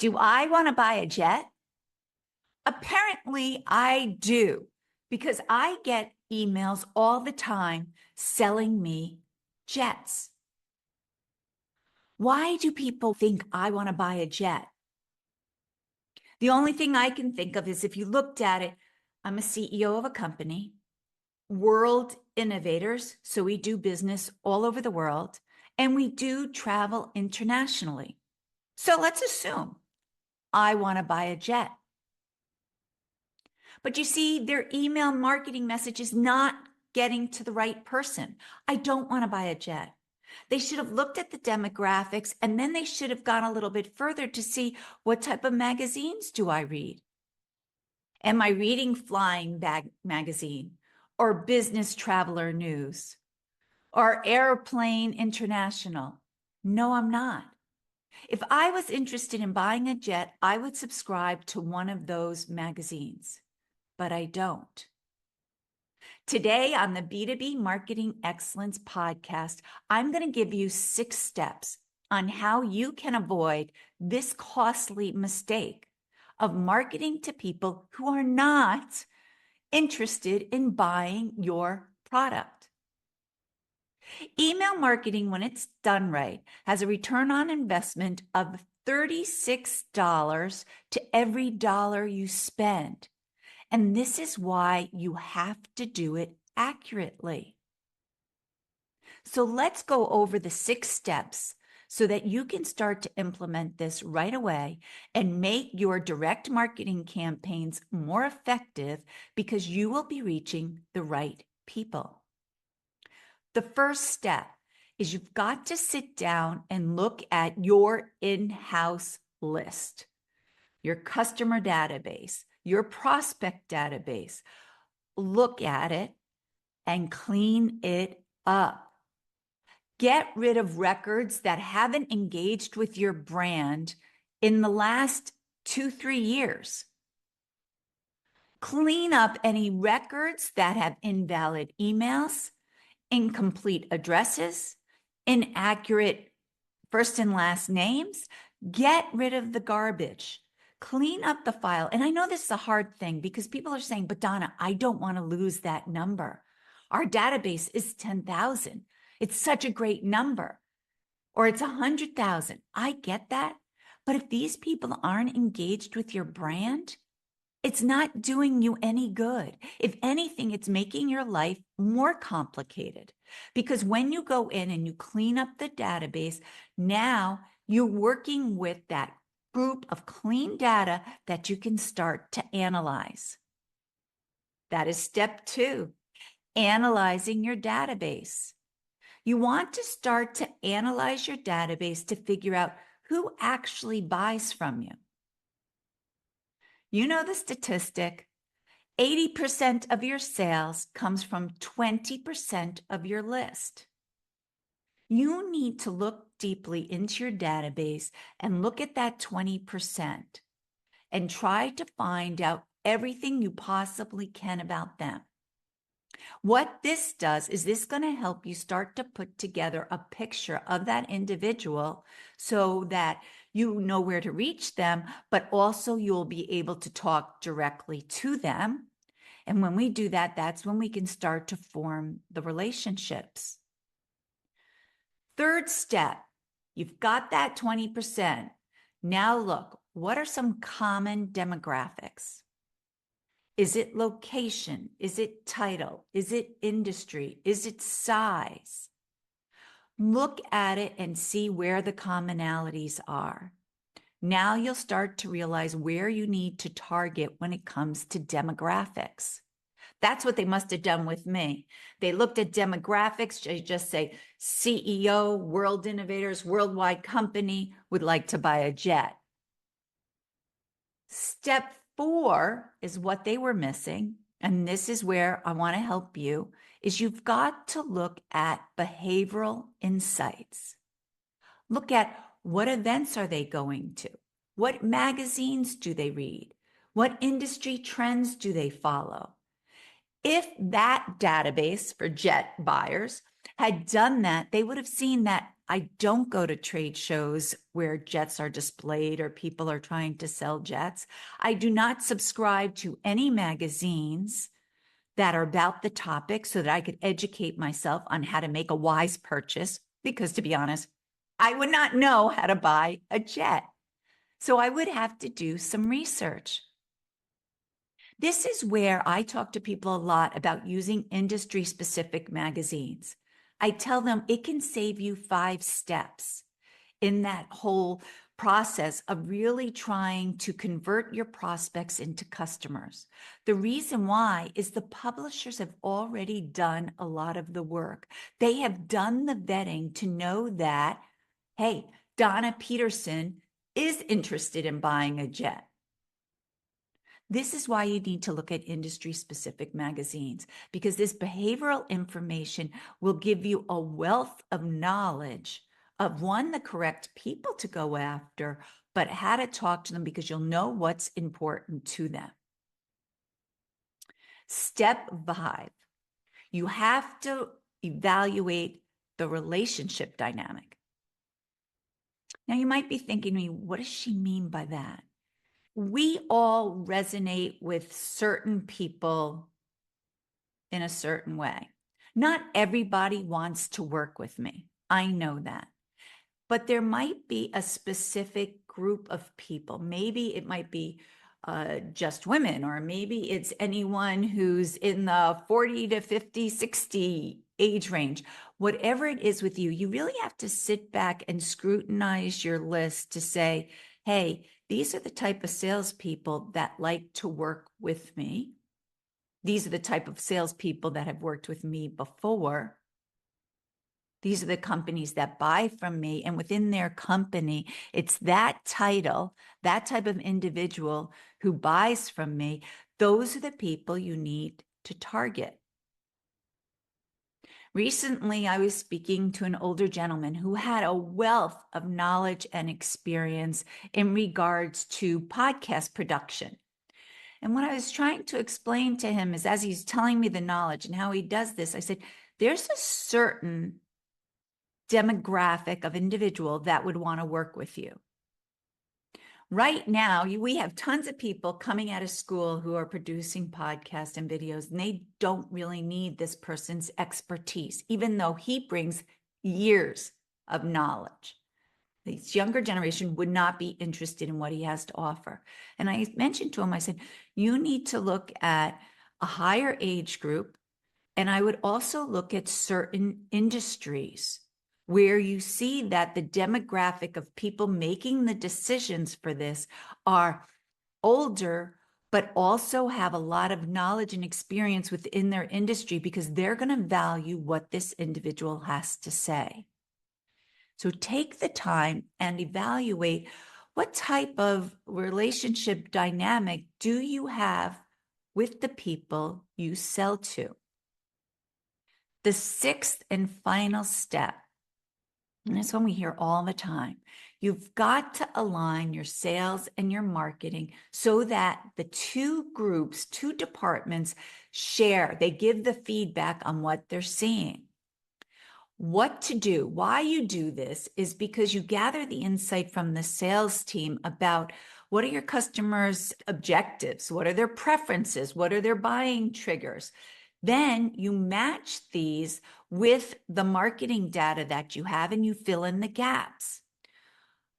Do I want to buy a jet? Apparently, I do, because I get emails all the time selling me jets. Why do people think I want to buy a jet? The only thing I can think of is if you looked at it, I'm a CEO of a company, World Innovators. So we do business all over the world and we do travel internationally. So let's assume I want to buy a jet. But you see, their email marketing message is not getting to the right person. I don't want to buy a jet. They should have looked at the demographics and then they should have gone a little bit further to see what type of magazines do I read? Am I reading Flying Bag Magazine or Business Traveler News or Airplane International? No, I'm not. If I was interested in buying a jet, I would subscribe to one of those magazines, but I don't. Today on the B2B Marketing Excellence podcast, I'm going to give you 6 steps on how you can avoid this costly mistake of marketing to people who are not interested in buying your product. Email marketing, when it's done right, has a return on investment of $36 to every dollar you spend. And this is why you have to do it accurately. So let's go over the 6 steps so that you can start to implement this right away and make your direct marketing campaigns more effective because you will be reaching the right people. The first step is you've got to sit down and look at your in-house list, your customer database, your prospect database. Look at it and clean it up. Get rid of records that haven't engaged with your brand in the last 2-3 years. Clean up any records that have invalid emails, incomplete addresses, inaccurate first and last names. Get rid of the garbage. Clean up the file. And I know this is a hard thing because people are saying, but Donna, I don't want to lose that number. Our database is 10,000. It's such a great number. Or it's 100,000. I get that. But if these people aren't engaged with your brand, it's not doing you any good. If anything, it's making your life more complicated because when you go in and you clean up the database, now you're working with that group of clean data that you can start to analyze. That is step 2, analyzing your database. You want to start to analyze your database to figure out who actually buys from you. You know the statistic, 80% of your sales comes from 20% of your list. You need to look deeply into your database and look at that 20% and try to find out everything you possibly can about them. What this does is this going to help you start to put together a picture of that individual so that you know where to reach them, but also you'll be able to talk directly to them. And when we do that, that's when we can start to form the relationships. Third step, you've got that 20%. Now look, what are some common demographics? Is it location? Is it title? Is it industry? Is it size? Look at it and see where the commonalities are. Now you'll start to realize where you need to target when it comes to demographics. That's what they must have done with me. They looked at demographics. They just say, CEO, World Innovators, worldwide company, would like to buy a jet. Step 4 is what they were missing. And this is where I want to help you, is you've got to look at behavioral insights. Look at what events are they going to? What magazines do they read? What industry trends do they follow? If that database for jet buyers had done that, they would have seen that I don't go to trade shows where jets are displayed or people are trying to sell jets. I do not subscribe to any magazines that are about the topic so that I could educate myself on how to make a wise purchase, because to be honest, I would not know how to buy a jet. So I would have to do some research. This is where I talk to people a lot about using industry specific magazines. I tell them it can save you 5 steps in that whole process of really trying to convert your prospects into customers. The reason why is the publishers have already done a lot of the work. They have done the vetting to know that, hey, Donna Peterson is interested in buying a jet. This is why you need to look at industry specific magazines, because this behavioral information will give you a wealth of knowledge of, one, the correct people to go after, but how to talk to them, because you'll know what's important to them. Step 5, you have to evaluate the relationship dynamic. Now you might be thinking to me, what does she mean by that? We all resonate with certain people in a certain way. Not everybody wants to work with me. I know that. But there might be a specific group of people. Maybe it might be just women, or maybe it's anyone who's in the 40 to 50, 60 age range. Whatever it is with you, you really have to sit back and scrutinize your list to say, hey, these are the type of salespeople that like to work with me. These are the type of salespeople that have worked with me before. These are the companies that buy from me. And within their company, it's that title, that type of individual who buys from me. Those are the people you need to target. Recently, I was speaking to an older gentleman who had a wealth of knowledge and experience in regards to podcast production. And what I was trying to explain to him is, as he's telling me the knowledge and how he does this, I said, there's a certain demographic of individual that would want to work with you. Right now, we have tons of people coming out of school who are producing podcasts and videos, and they don't really need this person's expertise, even though he brings years of knowledge. This younger generation would not be interested in what he has to offer. And I mentioned to him, I said, you need to look at a higher age group. And I would also look at certain industries where you see that the demographic of people making the decisions for this are older, but also have a lot of knowledge and experience within their industry, because they're going to value what this individual has to say. So take the time and evaluate what type of relationship dynamic do you have with the people you sell to. The 6th and final step, and this one we hear all the time, you've got to align your sales and your marketing so that the two groups, two departments share, they give the feedback on what they're seeing. What to do, why you do this is because you gather the insight from the sales team about what are your customers' objectives, what are their preferences, what are their buying triggers. Then you match these with the marketing data that you have and you fill in the gaps.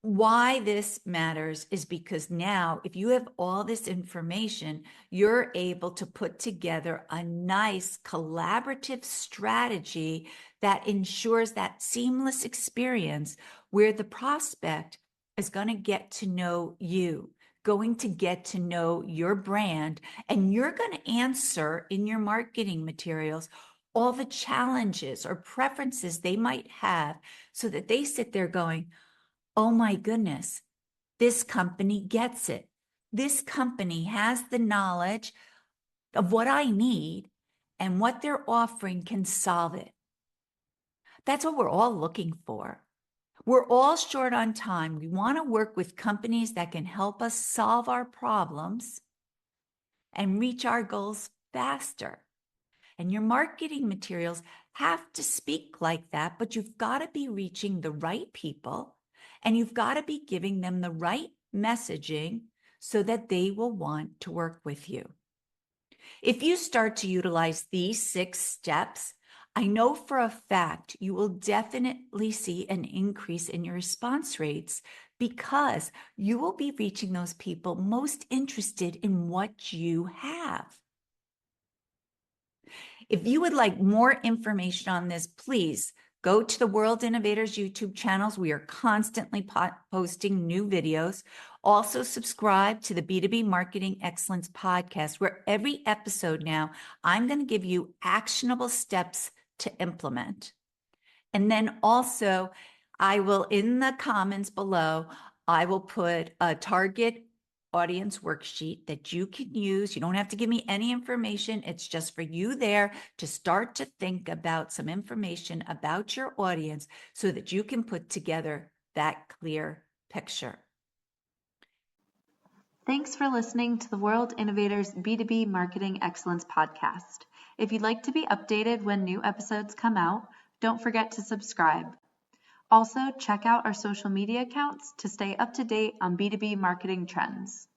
Why this matters is because now, if you have all this information, you're able to put together a nice collaborative strategy that ensures that seamless experience where the prospect is going to get to know you, going to get to know your brand, and you're going to answer in your marketing materials all the challenges or preferences they might have, so that they sit there going, oh my goodness, this company gets it. This company has the knowledge of what I need, and what they're offering can solve it. That's what we're all looking for. We're all short on time. We want to work with companies that can help us solve our problems and reach our goals faster. And your marketing materials have to speak like that, but you've got to be reaching the right people and you've got to be giving them the right messaging so that they will want to work with you. If you start to utilize these 6 steps, I know for a fact you will definitely see an increase in your response rates because you will be reaching those people most interested in what you have. If you would like more information on this, please go to the World Innovators YouTube channels. We are constantly posting new videos. Also, subscribe to the B2B Marketing Excellence podcast, where every episode now, I'm going to give you actionable steps to implement. And then also, I will, in the comments below, I will put a target audience worksheet that you can use. You don't have to give me any information. It's just for you there to start to think about some information about your audience so that you can put together that clear picture. Thanks for listening to the World Innovators B2B Marketing Excellence podcast. If you'd like to be updated when new episodes come out, don't forget to subscribe. Also, check out our social media accounts to stay up to date on B2B marketing trends.